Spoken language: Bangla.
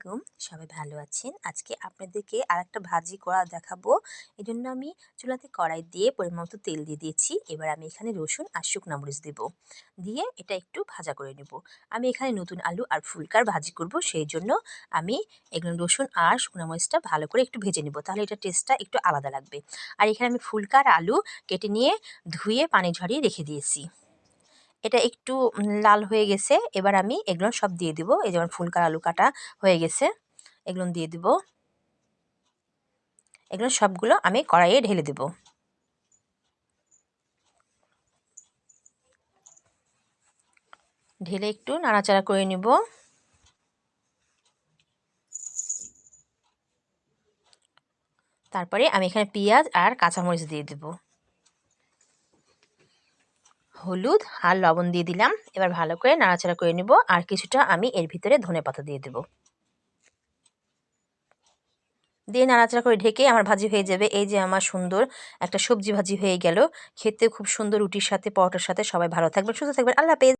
আলাইকুম, সবাই ভালো আছেন? আজকে আপনাদেরকে আরেকটা ভাজি করা দেখাবো। এজন্য আমি চুলাতে কড়াই দিয়ে পরিমাণ মতো তেল দিয়ে দিয়েছি। এবার আমি এখানে রসুন আর শুকনা মরিচ দেব। দিয়ে এটা একটু ভাজা করে নেব। আমি এখানে নতুন আলু আর ফুলকার ভাজি করব, সেই জন্য আমি এগুলো রসুন আর শুকনা মরিচটা ভালো করে একটু ভেজে নেব, তাহলে এটা টেস্টটা একটু আলাদা লাগবে। আর এখানে আমি ফুলকার আলু কেটে নিয়ে ধুয়ে পানি ঝরিয়ে রেখে দিয়েছি। এটা একটু লাল হয়ে গেছে। এবার আমি এগুলো সব দিয়ে দিব। এই যেমন ফুলকার আলু কাটা হয়ে গেছে, এগুলো দিয়ে দিব। এগুলো সবগুলো আমি কড়াইয়ে ঢেলে দেব। ঢেলে একটু নাড়াচাড়া করে নিব। তারপরে আমি এখানে পেঁয়াজ আর কাঁচামরিচ দিয়ে দেব। হলুদ আর লবণ দিয়ে দিলাম। এবার ভালো করে নাড়াচাড়া করে নিব। আর কিছুটা আমি এর ভিতরে ধনেপাতা দিয়ে দেব। দিয়ে নাড়াচাড়া করে ঢেকে আমার ভাজি হয়ে যাবে। এই যে আমার সুন্দর একটা সবজি ভাজি হয়ে গেল। খেতে খুব সুন্দর, রুটির সাথে পরোটার সাথে। সবাই ভালো থাকবেন, সুস্থ থাকবেন। আল্লাহ হাফেজ।